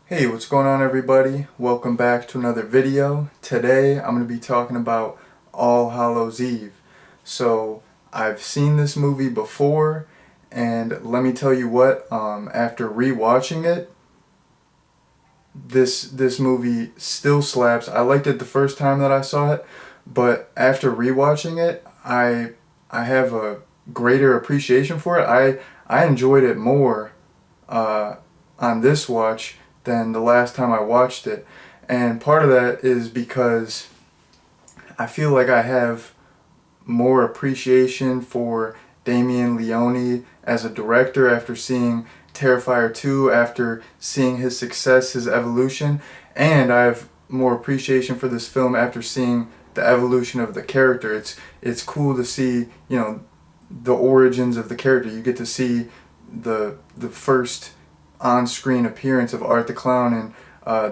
Hey, what's going on everybody? Welcome back to another video. Today I'm going to be talking about All Hallows Eve. So I've seen this movie before, and let me tell you what, after rewatching it, this movie still slaps. I liked it the first time that I saw it, but after rewatching it, I have a greater appreciation for it. I enjoyed it more uh, on this watch than the last time I watched it. And part of that is because I feel like I have more appreciation for Damien Leone as a director after seeing Terrifier 2, after seeing his success, his evolution, and I have more appreciation for this film after seeing the evolution of the character. It's cool to see, the origins of the character. You get to see the first on-screen appearance of Art the Clown in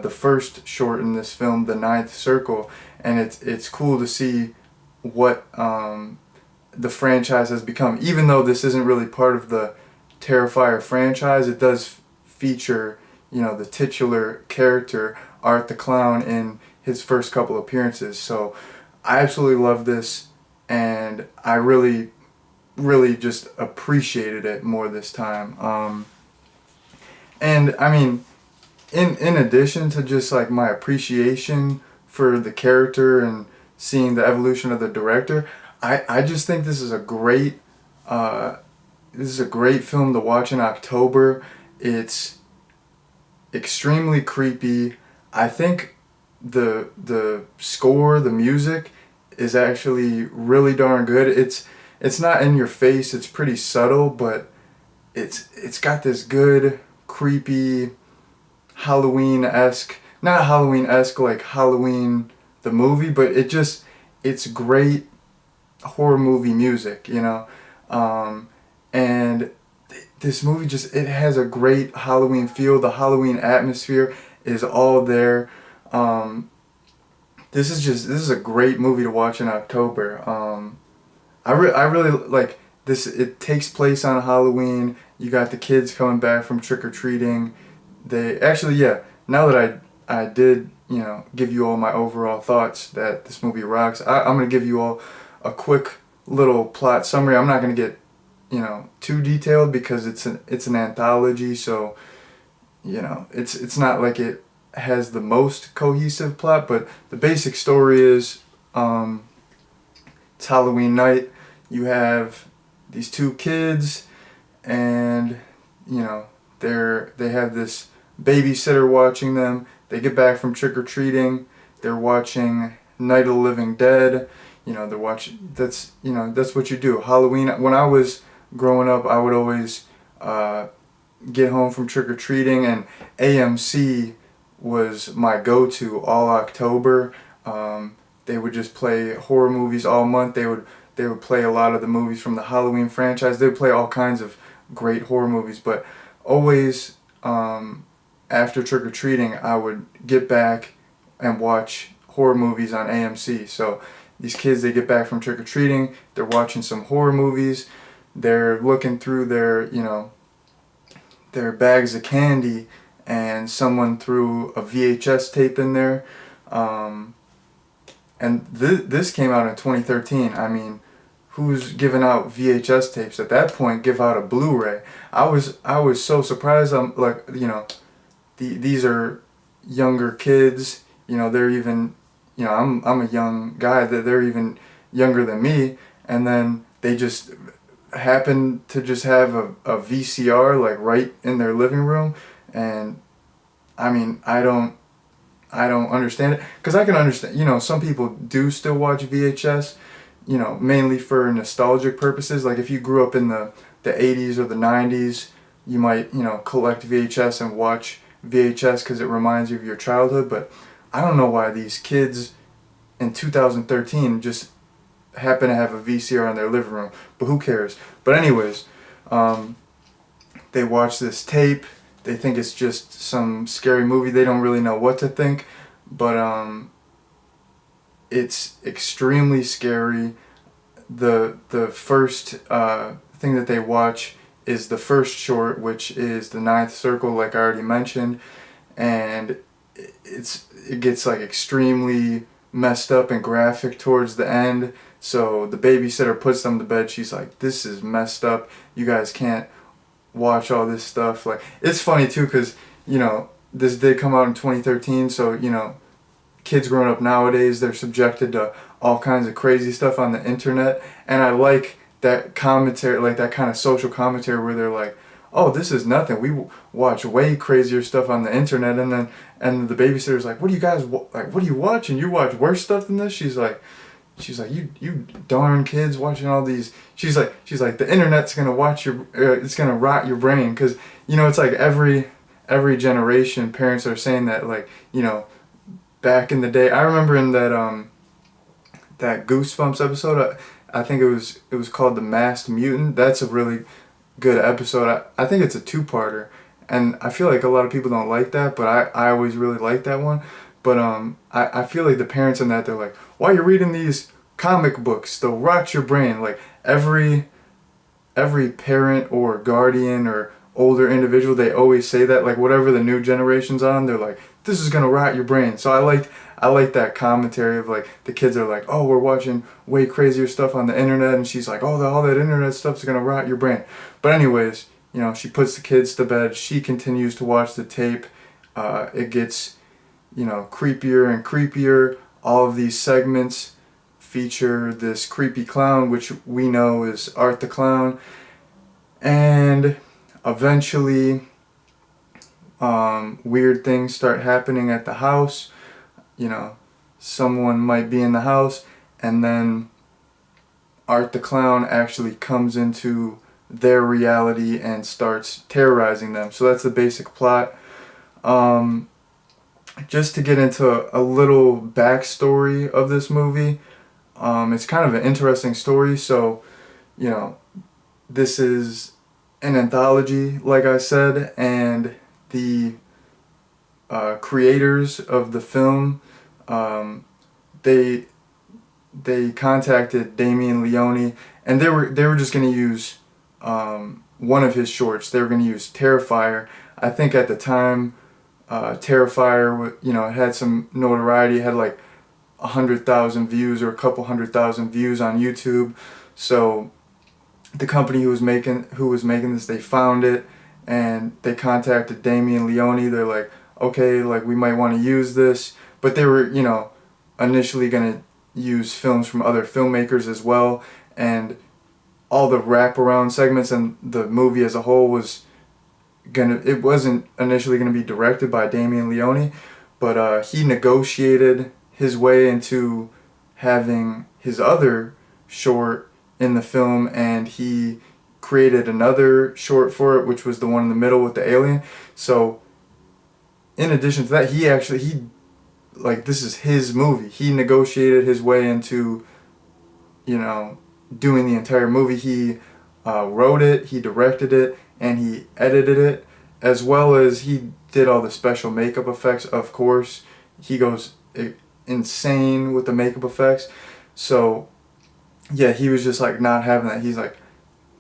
the first short in this film, The Ninth Circle, and it's cool to see what the franchise has become. Even though this isn't really part of the Terrifier franchise, it does feature, the titular character Art the Clown in his first couple appearances. So I absolutely love this, and I really just appreciated it more this time. And I mean, in addition to just like my appreciation for the character and seeing the evolution of the director, I just think uh, this is a great film to watch in October. It's extremely creepy. I think the score, the music, is actually really darn good. It's not in your face. It's pretty subtle, but it's got this good creepy Halloween-esque, not Halloween-esque like Halloween the movie, but it's great horror movie music, and this movie it has a great Halloween feel. The Halloween atmosphere is all there. This is a great movie to watch in October. I really like this. It takes place on Halloween. You got the kids coming back from trick-or-treating. They actually, yeah, now that I did, give you all my overall thoughts that this movie rocks, I'm going to give you all a quick little plot summary. I'm not going to get, too detailed because it's an anthology, so, it's not like it has the most cohesive plot, but the basic story is, it's Halloween night. You have these two kids, and they have this babysitter watching them. They get back from trick-or-treating. They're watching Night of the Living Dead. They're watching. That's what you do. Halloween. When I was growing up, I would always get home from trick-or-treating, and AMC was my go-to all October. They would just play horror movies all month. They would play a lot of the movies from the Halloween franchise. They would play all kinds of great horror movies, but always after trick-or-treating, I would get back and watch horror movies on AMC. So these kids, they get back from trick-or-treating, they're watching some horror movies, they're looking through their bags of candy, and someone threw a VHS tape in there. And this came out in 2013. I mean, who's giving out VHS tapes at that point? Give out a Blu-ray. I was so surprised. I'm like, these are younger kids. They're even, I'm a young guy. That they're even younger than me, and then they just happen to just have a VCR like right in their living room, and I mean, I don't understand it, because I can understand, some people do still watch VHS, mainly for nostalgic purposes. Like if you grew up in the 80s or the 90s, you might, collect VHS and watch VHS because it reminds you of your childhood. But I don't know why these kids in 2013 just happen to have a VCR in their living room, but who cares? But anyways, they watch this tape. They think it's just some scary movie. They don't really know what to think, but it's extremely scary. The first thing that they watch is the first short, which is The Ninth Circle, like I already mentioned, and it gets like extremely messed up and graphic towards the end. So the babysitter puts them to bed. She's like, "This is messed up. You guys can't watch all this stuff." Like, it's funny too, because this did come out in 2013, so kids growing up nowadays, they're subjected to all kinds of crazy stuff on the internet, and I like that commentary, like that kind of social commentary where they're like, "Oh, this is nothing. We watch way crazier stuff on the internet." And the babysitter's like, "What do you guys like? What are you watching? You watch worse stuff than this?" She's like, "You darn kids watching all these." She's like, "The internet's gonna it's gonna rot your brain," because it's like every generation, parents are saying that, like, back in the day. I remember in that Goosebumps episode, I think it was called The Masked Mutant. That's a really good episode. I think it's a two-parter, and I feel like a lot of people don't like that, but I always really like that one. But I feel like the parents in that, they're like, "Why are you reading these comic books? They'll rot your brain." Like, every parent or guardian or older individual, they always say that. Like, whatever the new generation's on, they're like, "This is gonna rot your brain." So I like that commentary of, like, the kids are like, "Oh, we're watching way crazier stuff on the internet," and she's like, "Oh, all that internet stuff's gonna rot your brain." But anyways, she puts the kids to bed. She continues to watch the tape. It gets creepier and creepier. All of these segments feature this creepy clown, which we know is Art the Clown, and eventually weird things start happening at the house. Someone might be in the house, and then Art the Clown actually comes into their reality and starts terrorizing them. So that's the basic plot. Just to get into a little backstory of this movie, it's kind of an interesting story. So, this is an anthology, like I said, and the creators of the film, they contacted Damien Leone, and they were just going to use one of his shorts. They were going to use Terrifier. I think at the time, Terrifier, it had some notoriety. It had like 100,000 views or a couple 100,000 views on YouTube. So the company who was making this, they found it, and they contacted Damien Leone. They're like, "Okay, like, we might want to use this," but they were initially gonna use films from other filmmakers as well, and all the wraparound segments and the movie as a whole it wasn't initially gonna be directed by Damien Leone, but he negotiated his way into having his other short in the film, and he created another short for it, which was the one in the middle with the alien. So in addition to that, this is his movie. He negotiated his way into doing the entire movie. He wrote it, he directed it, and he edited it, as well as he did all the special makeup effects. Of course, he goes insane with the makeup effects. So yeah, he was just like not having that. He's like,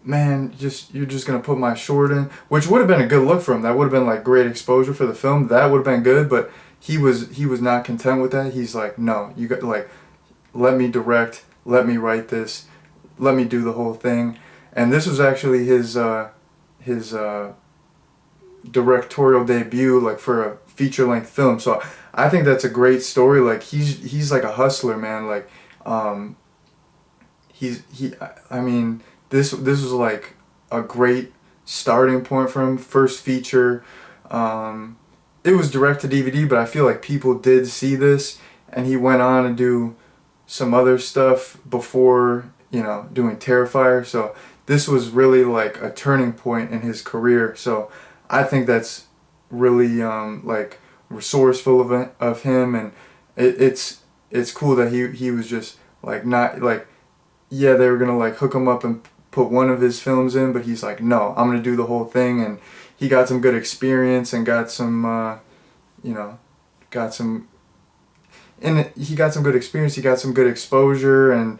"Man, you're just gonna put my short in," which would have been a good look for him. That would have been like great exposure for the film. That would have been good, but he was not content with that. He's like, "No, you got, like, let me direct, let me write this, let me do the whole thing." And this was actually his directorial debut, like, for a feature-length film. So I think that's a great story. Like, he's like a hustler, man. Like, I mean, this was like a great starting point for him. First feature. It was direct to DVD, but I feel like people did see this, and he went on to do some other stuff before, doing Terrifier. So this was really like a turning point in his career. So I think that's really like resourceful of him, and it's cool that he was just like, not like, yeah, they were gonna like hook him up and put one of his films in, but he's like, "No, I'm gonna do the whole thing," and he got some good experience and got some he got some good experience. He got some good exposure, and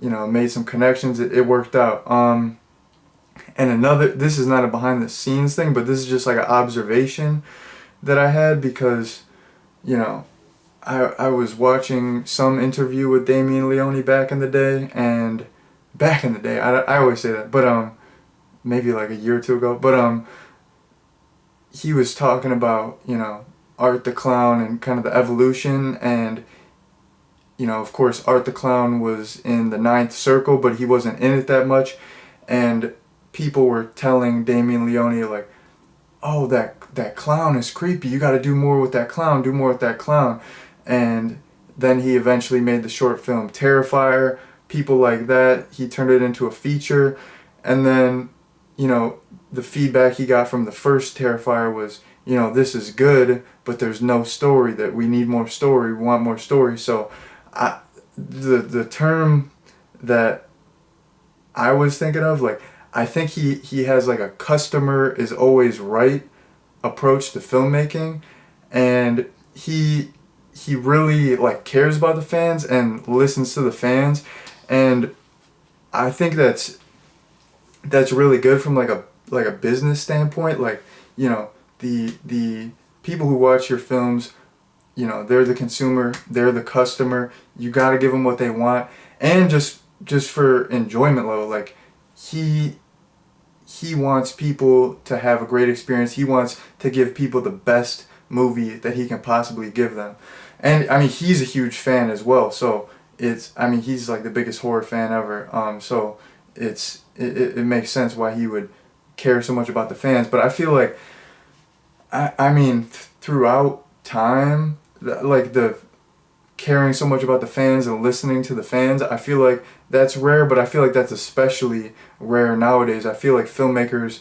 made some connections. It worked out. And this is not a behind the scenes thing, but this is just like an observation. that I had because, you know, I was watching some interview with Damien Leone back in the day, and back in the day, I always say that, but maybe like a year or two ago, but he was talking about, you know, Art the Clown and kind of the evolution, and, you know, of course, Art the Clown was in the Ninth Circle, but he wasn't in it that much, and people were telling Damien Leone, like, oh, that clown is creepy, you gotta do more with that clown, do more with that clown, and then he eventually made the short film Terrifier, people like that, he turned it into a feature, and then, you know, the feedback he got from the first Terrifier was, you know, this is good, but there's no story, that we need more story, we want more story. So the term that I was thinking of, like, I think he has like a customer is always right approach to filmmaking, and he really like cares about the fans and listens to the fans, and I think that's really good from like a business standpoint. Like, you know, the people who watch your films, you know, they're the consumer, they're the customer. You got to give them what they want, and just for enjoyment level, like he wants people to have a great experience. He wants to give people the best movie that he can possibly give them. And I mean, he's a huge fan as well. So I mean, he's like the biggest horror fan ever. So it makes sense why he would care so much about the fans. But I feel like, I mean, throughout time, like the caring so much about the fans and listening to the fans, I feel like that's rare, but I feel like that's especially rare nowadays. I feel like filmmakers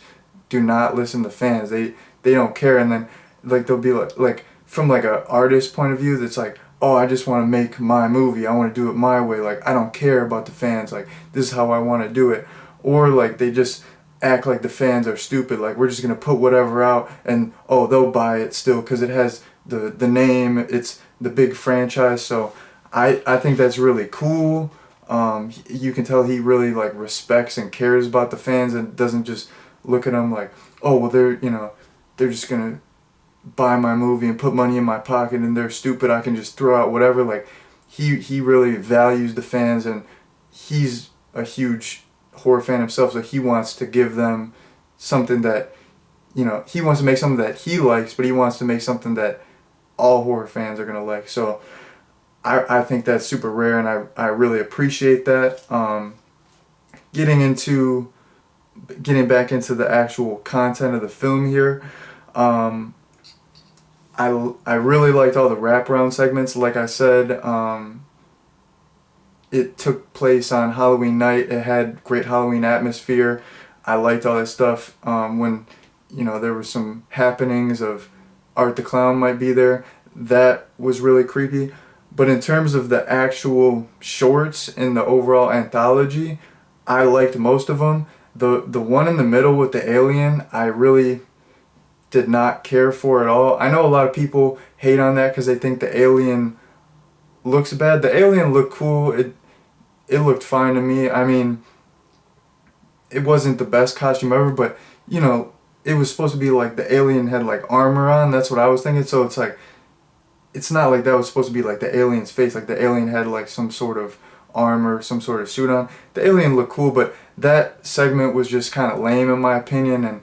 do not listen to fans. They don't care, and then like they'll be like from like a artist point of view, that's like, oh, I just want to make my movie. I want to do it my way. Like, I don't care about the fans. Like, this is how I want to do it. Or like they just act like the fans are stupid. Like, we're just going to put whatever out, and oh, they'll buy it still because it has the name, it's the big franchise. So I think that's really cool. You can tell he really like respects and cares about the fans, and doesn't just look at them like, oh, well, they're just gonna buy my movie and put money in my pocket, and they're stupid, I can just throw out whatever. Like, he really values the fans, and he's a huge horror fan himself, so he wants to give them something that, you know, he wants to make something that he likes, but he wants to make something that all horror fans are gonna like. So I think that's super rare, and I really appreciate that. Getting back into the actual content of the film here, I really liked all the wraparound segments. Like I said, it took place on Halloween night. It had great Halloween atmosphere. I liked all that stuff. When, you know, there were some happenings of Art the Clown might be there, that was really creepy. But in terms of the actual shorts in the overall anthology, I liked most of them. The one in the middle with the alien, I really did not care for at all. I know a lot of people hate on that because they think the alien looks bad. The alien looked cool. It looked fine to me. I mean, it wasn't the best costume ever, but, you know, it was supposed to be like the alien had like armor on. That's what I was thinking. So it's like, it's not like that was supposed to be like the alien's face. Like, the alien had like some sort of armor, some sort of suit on. The alien looked cool, but that segment was just kind of lame in my opinion, and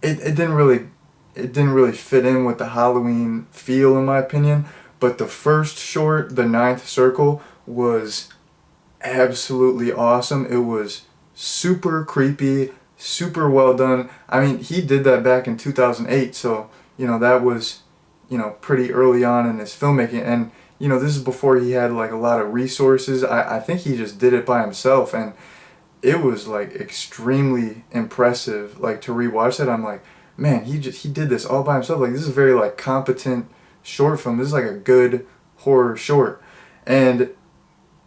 it didn't really fit in with the Halloween feel in my opinion. But the first short, the Ninth Circle, was absolutely awesome. It was super creepy, super well done. I mean, he did that back in 2008, so, you know, that was, you know, pretty early on in his filmmaking. And, you know, this is before he had like a lot of resources. I think he just did it by himself, and it was like extremely impressive. Like, to rewatch it, I'm like, man, he did this all by himself. Like, this is a very like competent short film. This is like a good horror short. And,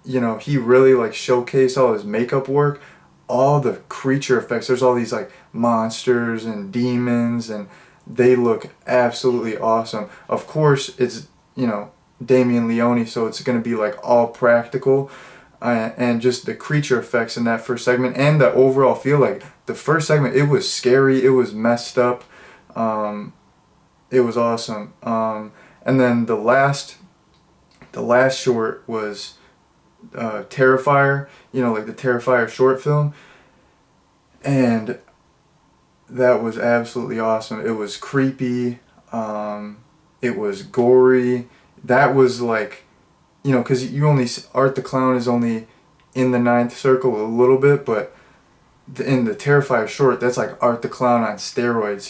you know, he really like showcased all his makeup work, all the creature effects. There's all these like monsters and demons, and they look absolutely awesome. Of course, it's, you know, Damien Leone, so it's going to be like all practical, and just the creature effects in that first segment, and the overall feel. Like, the first segment, it was scary, it was messed up, it was awesome. And then the last short was Terrifier, you know, like the Terrifier short film, and that was absolutely awesome. It was creepy. It was gory. That was like, you know, because you only Art the Clown is only in the ninth circle a little bit, but in the Terrifier short, that's like Art the Clown on steroids.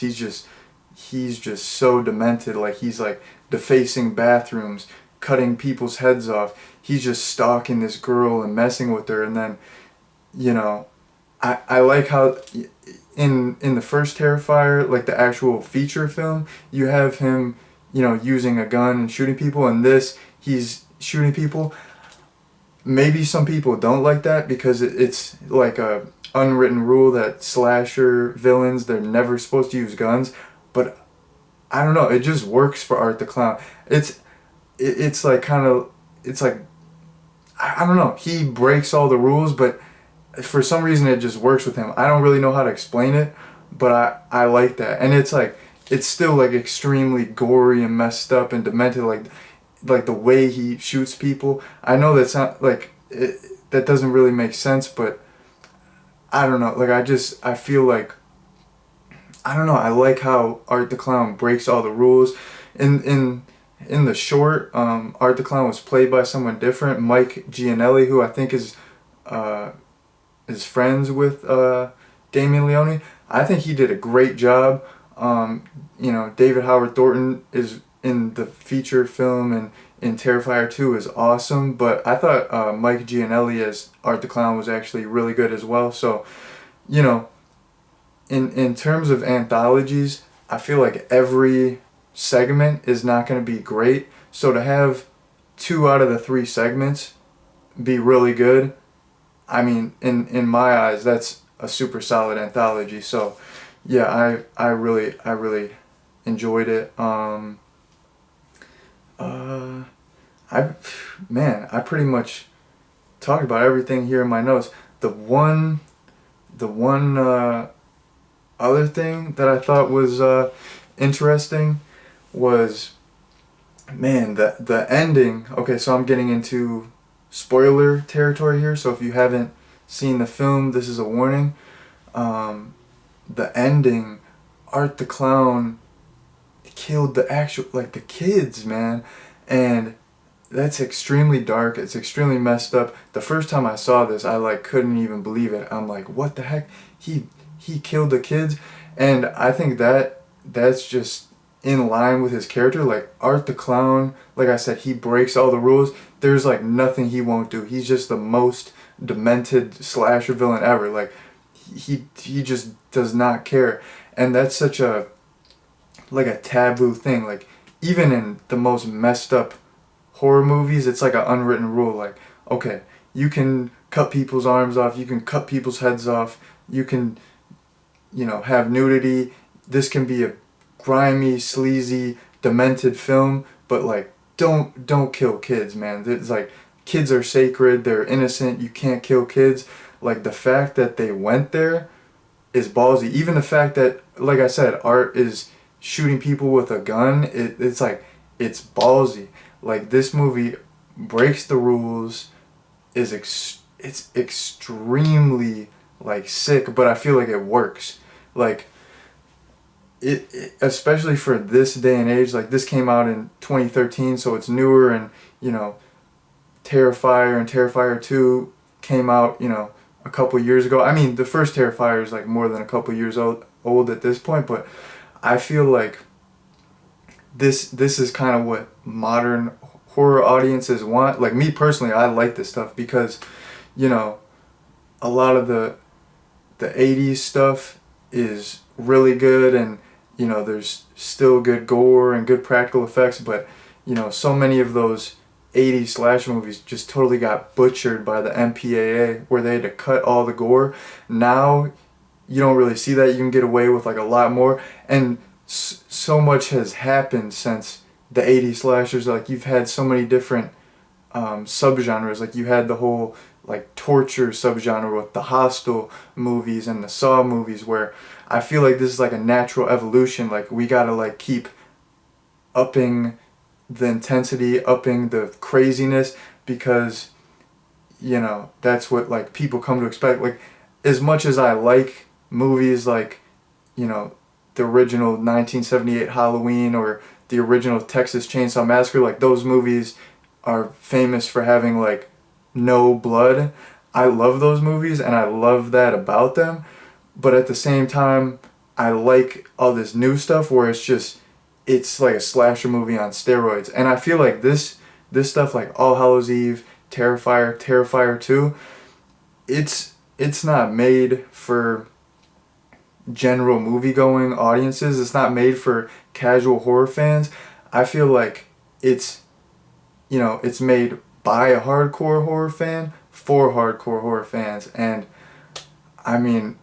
He's just so demented. Like he's like defacing bathrooms, cutting people's heads off. He's just stalking this girl and messing with her, and then, you know, I like how in the first Terrifier, like the actual feature film, you have him, you know, using a gun and shooting people, and this he's shooting people. Maybe some people don't like that because it's like a unwritten rule that slasher villains, they're never supposed to use guns, but I don't know, it just works for Art the Clown. It's like kind of, it's like, I don't know, he breaks all the rules, but for some reason it just works with him. I don't really know how to explain it, but I like that. And it's like, it's still like extremely gory and messed up and demented, like the way he shoots people. I know that's not like that doesn't really make sense, but I don't know. Like I feel like, I don't know. I like how Art the Clown breaks all the rules. In the short, Art the Clown was played by someone different, Mike Gianelli, who I think is friends with Damien Leone. I think he did a great job. You know, David Howard Thornton is in the feature film, and in Terrifier 2 is awesome, but I thought Mike Gianelli as Art the Clown was actually really good as well. So, you know, in terms of anthologies, I feel like every segment is not going to be great. So to have 2 out of the 3 segments be really good, I mean, in my eyes, that's a super solid anthology. So, yeah, I really enjoyed it. I Man, I pretty much talked about everything here in my notes. The one other thing that I thought was interesting was, man, the ending. Okay, so I'm getting into spoiler territory here, so if you haven't seen the film, this is a warning. The ending, Art the Clown killed the actual, like, the kids, man, and that's extremely dark. It's extremely messed up. The first time I saw this, I like couldn't even believe it. I'm like, what the heck? He killed the kids, and I think that's just in line with his character. Like Art the Clown, like I said, he breaks all the rules. There's like nothing he won't do. He's just the most demented slasher villain ever. Like he just does not care, and that's such a taboo thing. Like even in the most messed up horror movies, it's like an unwritten rule. Like, okay, you can cut people's arms off, you can cut people's heads off, you can, you know, have nudity. This can be a grimy, sleazy, demented film, but like, don't kill kids, man. It's like, kids are sacred, they're innocent, you can't kill kids. Like, the fact that they went there is ballsy. Even the fact that, like I said, Art is shooting people with a gun, it's like, it's ballsy. Like, this movie breaks the rules, it's extremely like sick, but I feel like it works. Like especially for this day and age. Like, this came out in 2013, so it's newer, and you know, Terrifier and Terrifier 2 came out, you know, a couple years ago. I mean, the first Terrifier is like more than a couple years old at this point, but I feel like this is kind of what modern horror audiences want. Like, me personally, I like this stuff because, you know, a lot of the 80s stuff is really good, and you know, there's still good gore and good practical effects, but you know, so many of those 80s slasher movies just totally got butchered by the MPAA, where they had to cut all the gore. Now you don't really see that. You can get away with like a lot more, and so much has happened since the 80s slashers. Like, you've had so many different subgenres. Like, you had the whole like torture subgenre with the Hostel movies and the Saw movies, where I feel like this is like a natural evolution. Like, we gotta like keep upping the intensity, upping the craziness, because that's what like people come to expect. Like, as much as I like movies like, the original 1978 Halloween or the original Texas Chainsaw Massacre, like those movies are famous for having like no blood. I love those movies and I love that about them, but at the same time I like all this new stuff where it's like a slasher movie on steroids. And I feel like this stuff, like All Hallows Eve, Terrifier 2, it's not made for general movie going audiences. It's not made for casual horror fans. I feel like it's made by a hardcore horror fan for hardcore horror fans. And I mean,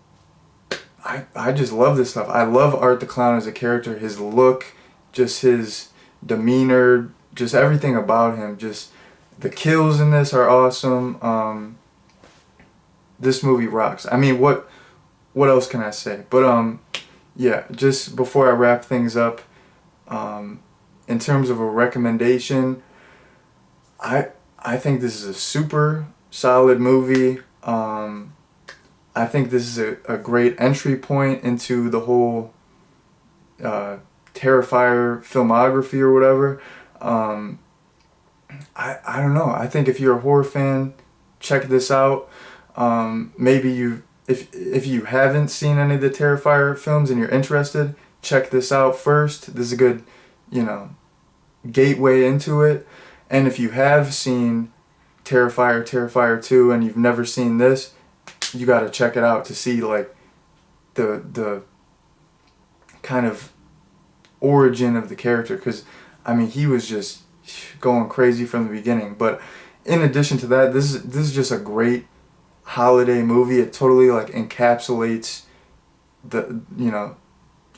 I just love this stuff. I love Art the Clown as a character, his look, just his demeanor, just everything about him. Just the kills in this are awesome. This movie rocks. I mean, what else can I say? But yeah, just before I wrap things up, in terms of a recommendation, I think this is a super solid movie. I think this is a great entry point into the whole Terrifier filmography or whatever. I don't know. I think if you're a horror fan, check this out. Maybe if you haven't seen any of the Terrifier films and you're interested, check this out first. This is a good, gateway into it. And if you have seen Terrifier 2, and you've never seen this, you got to check it out to see like the kind of origin of the character, because I mean, he was just going crazy from the beginning. But in addition to that, this is just a great holiday movie. It totally like encapsulates the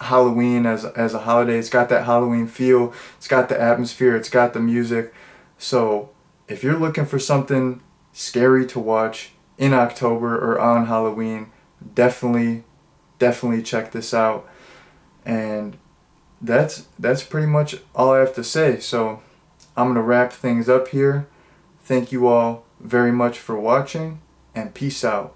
Halloween as a holiday. It's got that Halloween feel. It's got the atmosphere. It's got the music. So if you're looking for something scary to watch in October or on Halloween, definitely check this out. And that's pretty much all I have to say. So I'm gonna wrap things up here. Thank you all very much for watching, and peace out.